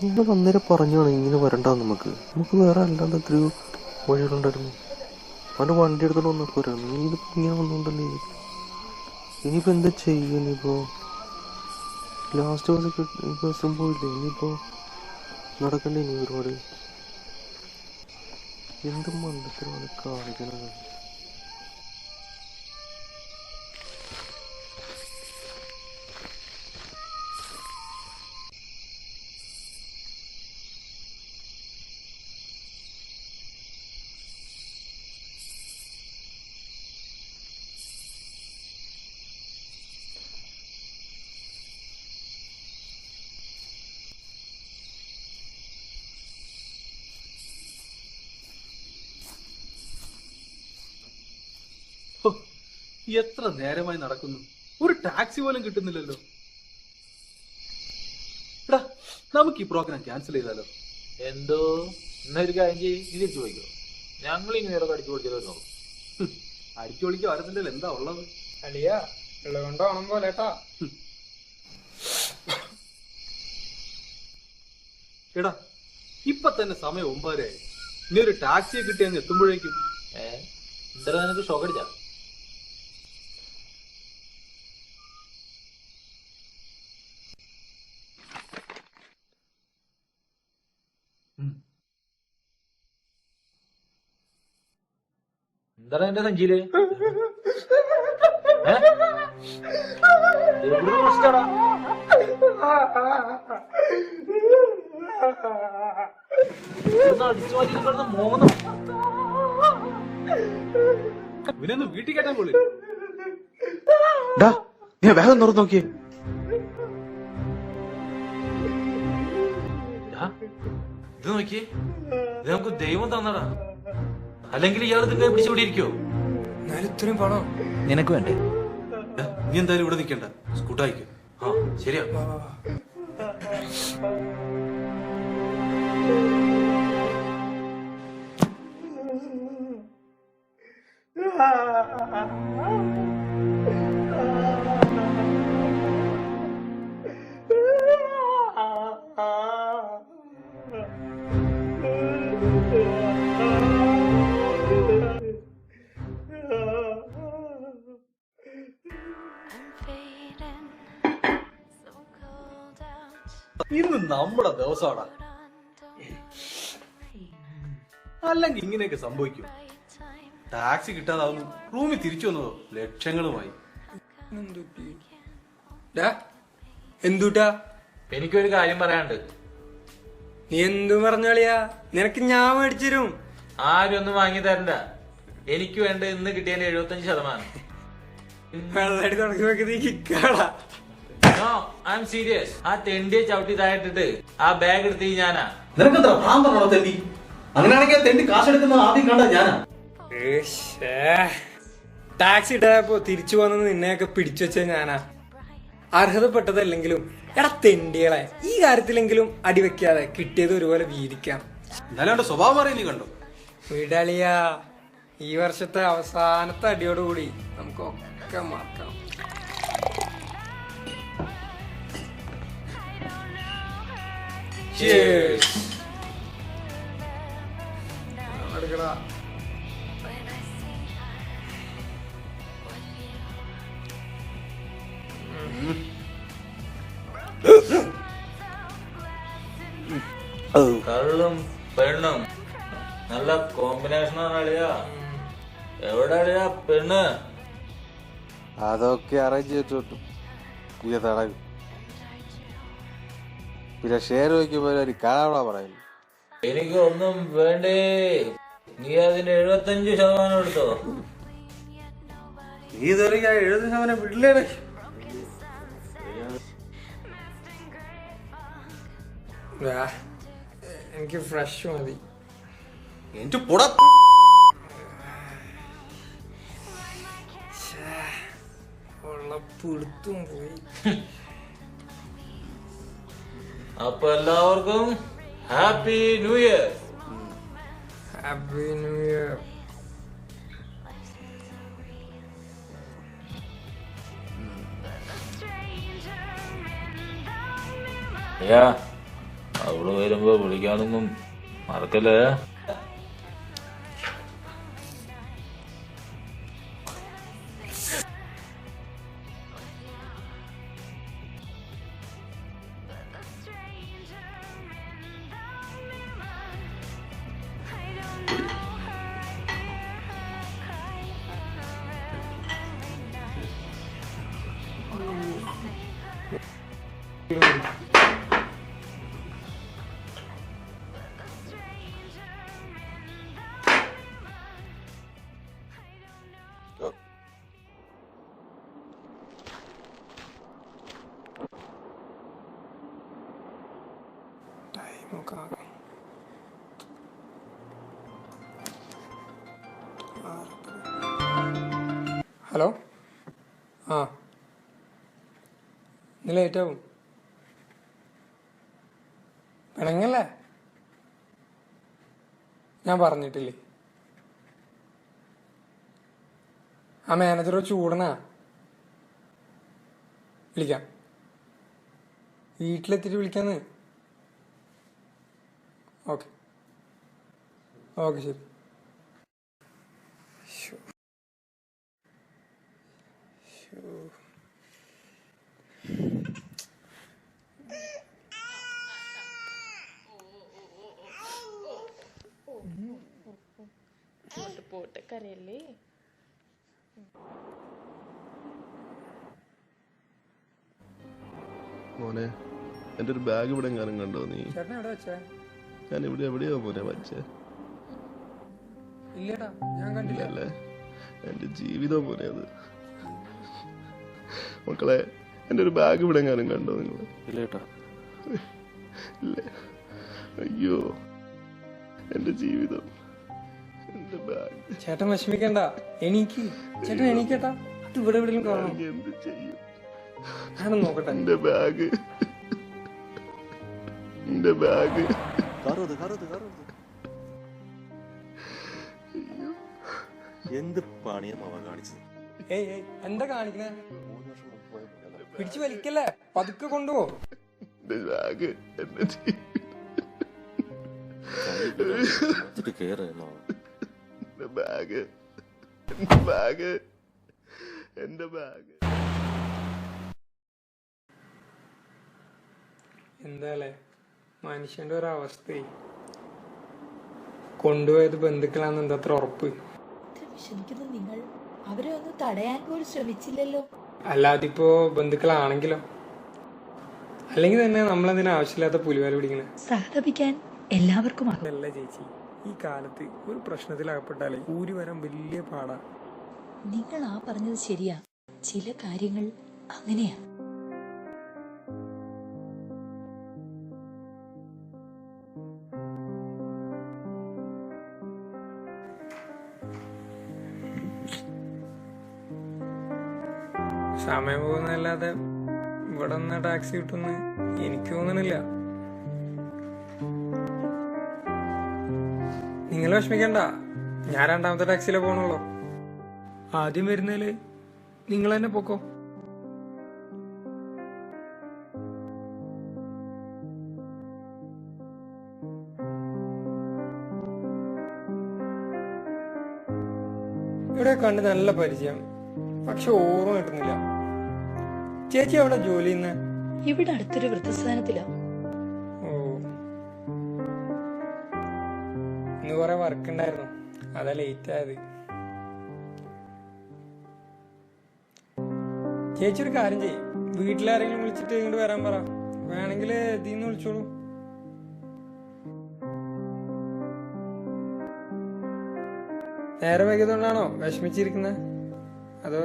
ഞാൻ അന്നേരം പറഞ്ഞാണ് ഇങ്ങനെ വരണ്ടാന്ന്. നമുക്ക് വേറെ അല്ലാണ്ട് എത്രയോ വഴികളുണ്ടായിരുന്നു. അവൻ്റെ വണ്ടി എടുത്തോണ്ട് വന്നപ്പോ വരാം. നീ ഇതിപ്പോ ഇങ്ങനെ വന്നോണ്ടല്ലേ. ഇനിയിപ്പോ എന്താ ചെയ്യുക? ഇനിയിപ്പോ ലാസ്റ്റ് ബസ്സും പോയില്ലേ. ഇനിയിപ്പോ നടക്കണ്ടേ ഇനി ഒരുപാട്. എന്ത് മണ്ടത്തിലാണ് കാണിക്കണത്. എത്ര നേരമായി നടക്കുന്നു, ഒരു ടാക്സി പോലും കിട്ടുന്നില്ലല്ലോ. എടാ, നമുക്ക് ഈ പ്രോഗ്രാം ക്യാൻസൽ ചെയ്താലോ? എന്തോ എന്നൊരു കാര്യം ചെയ്യും, ഇത് ചോദിക്കോ? ഞങ്ങൾ ഇനി വേറെ അടിച്ചു പൊളിച്ചത് നോക്കും. അടിച്ചു പൊളിക്കോ അറിയത്തില്ലല്ലോ എന്താ ഉള്ളത്. അളിയാ ഉള്ളതുകൊണ്ടോണം പോലെട്ടാ. എടാ, ഇപ്പൊ തന്നെ സമയം 9:30 ആയി. ഇനി ഒരു ടാക്സിയെ കിട്ടി അങ്ങ് എത്തുമ്പോഴേക്കും എന്താ നിനക്ക് ഷോക്ക് അടിച്ചാ? എന്താണ് എന്റെ സഞ്ചിയില്? എവിടെ പ്രശ്നടാ? അടിച്ചു മാറ്റി കിടന്ന മോന്നോ? ഇവനൊന്ന് വീട്ടിൽ കയറ്റാൻ പോളി. നീ വേഗം തുറന്നു നോക്കിയേ. ഇത് നോക്കിയേ, ഇത് നമുക്ക് ദൈവം തന്നടാ. അല്ലെങ്കിൽ ഇയാൾ ഇതിന്റെ പിടിച്ചുകൂടിയിരിക്കോ? ഇത്രയും പണം നിനക്ക് വേണ്ടേ? നീ എന്തായാലും ഇവിടെ നിൽക്കണ്ട, സ്കൂട്ടായിക്കോ. ആ ശരിയാ. ഇന്ന് നമ്മുടെ ദിവസമാടാ. അല്ലെങ്കിൽ ഇങ്ങനെയൊക്കെ സംഭവിക്കും. ടാക്സി കിട്ടാതാവുന്നു, റൂമിൽ തിരിച്ചു വന്നതോ ലക്ഷങ്ങളുമായി. എന്തുട്ടാ? എനിക്കൊരു കാര്യം പറയാനുണ്ട്. നീ എന്തു പറഞ്ഞോളിയാ? നിനക്ക് ഞാൻ മേടിച്ചു തരും. ആരും ഒന്നും വാങ്ങി തരണ്ട. എനിക്ക് വേണ്ട ഇന്ന് കിട്ടിയതിന്റെ 75%. വെള്ളടി തുടങ്ങി വെക്കുന്നത് കിക്കാടാ. No, I am serious. ആ തെണ്ടിയെ ചവിട്ടി താഴെട്ടിട്ട് ആ ബാഗ് എടുത്ത് ഞാനാ. നിനക്കെന്താ ഭ്രാന്താണോ തെണ്ടി? അങ്ങനെയാണെങ്കിൽ ആ തെണ്ടി കാശെടുക്കുന്നത് ആദ്യം കണ്ട ഞാനാ. ടാക്സി ഇട്ടപ്പോ തിരിച്ചു പോന്നത് നിന്നെയൊക്കെ പിടിച്ചു വെച്ച ഞാനാ. അർഹതപ്പെട്ടതല്ലെങ്കിലും എടാ തെണ്ടികളെ, ഈ കാര്യത്തിലെങ്കിലും അടിവെക്കാതെ കിട്ടിയത് ഒരുപോലെ വീതിക്കാം. എന്നാലും അവന്റെ സ്വഭാവം അറിയാൻ നീ കണ്ടോ? വീടാളിയാ, ഈ വർഷത്തെ അവസാനത്തെ അടിയോടുകൂടി നമുക്ക് ഒക്കെ മാറ്റാം. എടുക്കടാ. കള്ളും പെണ്ണും നല്ല കോമ്പിനേഷനാണ് അളിയാ. എവിടെ അളിയാ പെണ്ണ്? അതൊക്കെ അറേഞ്ച് ചെയ്തിട്ടു തടകും. പിന്നെ ഷെയർ വയ്ക്കുമ്പോ ഒരു കാണാ പറയുന്നു. എനിക്ക് ഒന്നും വേണ്ടേ, നീ അതിന്റെ 75% എടുത്തോ. നീ ഇതുവരെ 70% വിടില്ലേടെ. എനിക്ക് ഫ്രഷ് മതി. എന്റെ പൊട ഉള്ള പിടുത്തും പോയി. അപ്പൊ എല്ലാവർക്കും happy new year. Happy new year. Yeah, അവള് വരുമ്പോ വിളിക്കാനൊന്നും മറക്കല്ലേ. ഹലോ, ആ ഇന്ന് ലേറ്റാവും. പിണങ്ങല്ലേ? ഞാൻ പറഞ്ഞിട്ടില്ലേ? ആ മാനേജറോ ചൂടനാ. വിളിക്കാം, വീട്ടിലെത്തിയിട്ട് വിളിക്കാന്ന്. ഓക്കെ ഓക്കെ, ശരി. പോട്ടെ, കരയല്ലേ. മോനെ, എന്റെ ഒരു ബാഗ് ഇവിടെ എങ്ങാനും കണ്ടോ നീ? ചേട്ടൻ എവിടെ വെച്ചേ? ഞാൻ ഇവിടെ എവിടെയോ മോനെ വച്ചേ? ഇല്ലടാ, ഞാൻ കണ്ടില്ല. അല്ലേ, എന്റെ ജീവിതം പോലെ അത്. മക്കളെ, എന്റെ ഒരു ബാഗ് ഇവിടെ എങ്ങാനും കണ്ടോ നിങ്ങള്? ഇല്ലേട്ടാ. ഇല്ലേ? അയ്യോ, എന്റെ ജീവിതം, എന്റെ ബാഗ്. ചേട്ടൻ വിഷമിക്കണ്ട, എണീക്ക്. ചേട്ടൻ എണീക്കട്ടാ, അത് ഇവിടെ എവിടെയും കാണണം. എന്ത് ചെയ്യും? ഞാനൊന്ന് നോക്കട്ടെ. എന്റെ ബാഗ്, എന്റെ ബാഗ്. എന്ത് പണിയാ മാവ കാണിച്ചത്? ഏയ് ഏയ്, എന്താ കാണിക്കണേ? പിടിച്ചു വലിക്കല്ലേ, പതുക്കെ കൊണ്ടുപോ. എന്റെ ബാഗ്, എന്റെ കേറ് എന്റെ ബാഗ്, എന്റെ ബാഗ്, എന്റെ ബാഗ്. എന്താല്ലേ മനുഷ്യന്റെ ഒരവസ്ഥ. കൊണ്ടുപോയത് ബന്ധുക്കളാന്ന് എന്താ അത്ര ഉറപ്പ്? വിഷമിക്കുന്ന നിങ്ങൾ അവരെ ഒന്ന് തടയാൻ പോലും ശ്രമിച്ചില്ലല്ലോ. അല്ലാതിപ്പോ ബന്ധുക്കളാണെങ്കിലോ? അല്ലെങ്കിൽ തന്നെ നമ്മളതിന് ആവശ്യമില്ലാത്ത പുലിവാല പിടിക്കണേ. സഹതപിക്കാൻ എല്ലാവർക്കും അല്ല ചേച്ചി, ഈ കാലത്ത് ഒരു പ്രശ്നത്തിലകപ്പെട്ടാലേ ഊരി വരാൻ വലിയ പാടാ. നിങ്ങൾ ആ പറഞ്ഞത് ശരിയാ, ചില കാര്യങ്ങൾ അങ്ങനെയാ. സമയം പോകുന്നതല്ലാതെ ഇവിടെ നിന്ന് ടാക്സി കിട്ടുമെന്ന് എനിക്ക് തോന്നണില്ല. നിങ്ങൾ വിഷമിക്കണ്ട, ഞാൻ രണ്ടാമത്തെ ടാക്സിയിലേ പോകണുള്ളൂ. ആദ്യം വരുന്നതില് നിങ്ങൾ തന്നെ പോക്കോ. ഇവിടെ കണ്ട് നല്ല പരിചയം, പക്ഷെ ഓർമ്മ കിട്ടുന്നില്ല. ചേച്ചി അവിടെ ജോലി ചെയ്യുന്ന? ഇവിടെ അടുത്തൊരു വൃദ്ധസ്ഥാനത്തിലാ. ഓ, ഇന്ന് കൊറേ വർക്ക് ഉണ്ടായിരുന്നു, അതാ ലേറ്റ് ആയത്. ചേച്ചി ഒരു കാര്യം ചെയ്യും, വീട്ടിലാരെങ്കിലും വിളിച്ചിട്ട് ഇങ്ങോട്ട് വരാൻ പറ. വേണമെങ്കിൽ ഇതിന്ന് വിളിച്ചോളൂ. നേരെ വൈകിയതുകൊണ്ടാണോ വിഷമിച്ചിരിക്കുന്നത്? അതോ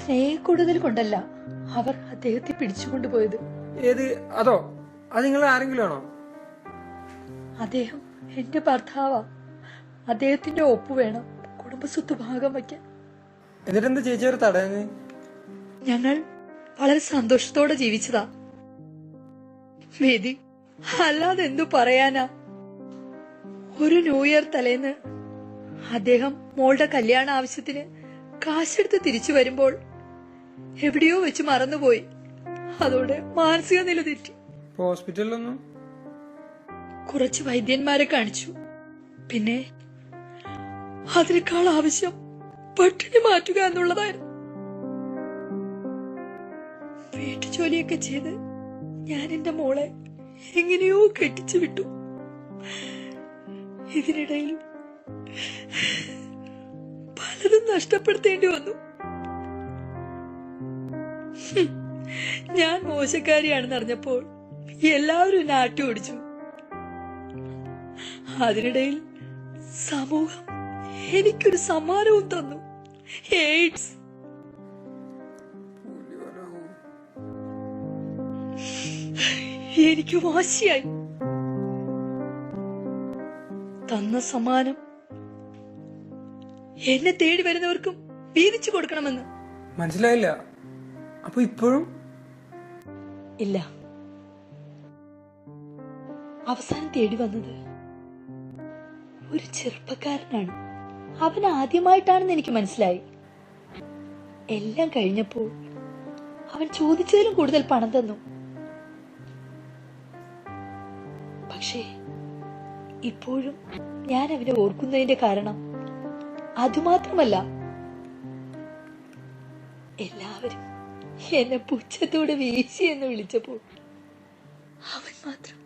സ്നേഹക്കൂടുതൽ കൊണ്ടല്ല അവർ അദ്ദേഹത്തെ പിടിച്ചുകൊണ്ടുപോയത്. ഏത്? അതോ അത് നിങ്ങൾ ആരെങ്കിലും ആണോ? അദ്ദേഹം എന്റെ ഭർത്താവാ. അദ്ദേഹത്തിന്റെ ഒപ്പ് വേണം കുടുംബസ്വത്ത് ഭാഗം വയ്ക്കാൻ. എന്നിട്ടെന്താ ചേച്ചി ഒരു തടയുന്നത്? ഞങ്ങൾ വളരെ സന്തോഷത്തോടെ ജീവിച്ചതാ വേദി, അല്ലാതെ എന്തു പറയാനാ. ഒരു ന്യൂ ഇയർ തലേന്ന് അദ്ദേഹം മോളുടെ കല്യാണ ആവശ്യത്തിന് കാശെടുത്ത് തിരിച്ചു വരുമ്പോൾ എവിടെയോ വെച്ച് മറന്നുപോയി. അതോടെ മാനസിക നില തെറ്റി. ഹോസ്പിറ്റലിലൊന്നും? കുറച്ച് വൈദ്യന്മാരെ കാണിച്ചു. പിന്നെ അതിനേക്കാൾ ആവശ്യം പട്ടിണി മാറ്റുക എന്നുള്ളതായിരുന്നു. വീട്ടുജോലിയൊക്കെ ചെയ്ത് ഞാൻ എന്റെ മോളെ എങ്ങനെയോ കെട്ടിച്ചു വിട്ടു. ഇതിനിടയിൽ പലതും നഷ്ടപ്പെടുത്തേണ്ടി വന്നു. ഞാൻ മോശക്കാരിയാണെന്ന് അറിഞ്ഞപ്പോൾ എല്ലാവരും നാട്ടി ഓടിച്ചു. അതിനിടയിൽ സമൂഹം എനിക്കൊരു സമ്മാനവും തന്നു, എയ്ഡ്സ്. എനിക്ക് വാശിയായി. തന്ന സമ്മാനം എന്നെ തേടി വരുന്നവർക്കും വീതിച്ചു കൊടുക്കണമെന്ന്. മനസ്സിലായില്ല. അപ്പൊ ഇപ്പോഴും ഇല്ല. അവസാനം തേടി വന്നത് ഒരു ചെറുപ്പക്കാരനാണ്. അവൻ ആദ്യമായിട്ടാണെന്ന് എനിക്ക് മനസ്സിലായി. എല്ലാം കഴിഞ്ഞപ്പോൾ അവൻ ചോദിച്ചതിലും കൂടുതൽ പണം തന്നു. പക്ഷേ ഇപ്പോഴും ഞാൻ അവനെ ഓർക്കുന്നതിന്റെ കാരണം അതുമാത്രമല്ല, എല്ലാവരും എന്നെ പുച്ഛത്തോടെ വീശി എന്ന് വിളിച്ചപ്പോൾ അവൻ മാത്രം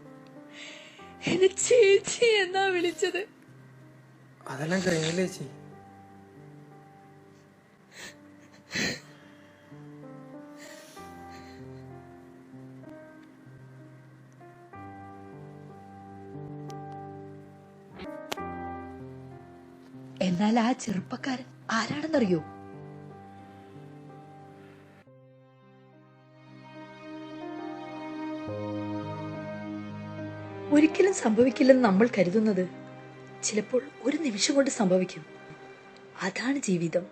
എന്നെ ചേച്ചി എന്നാ വിളിച്ചത്. അതെല്ലാം കഴിഞ്ഞില്ലേ ചേച്ചി? എന്നാൽ ആ ചെറുപ്പക്കാരൻ ആരാണെന്നറിയോ? ഒരിക്കലും സംഭവിക്കില്ലെന്ന് നമ്മൾ കരുതുന്നത് ചിലപ്പോൾ ഒരു നിമിഷം കൊണ്ട് സംഭവിക്കും. അതാണ് ജീവിതം.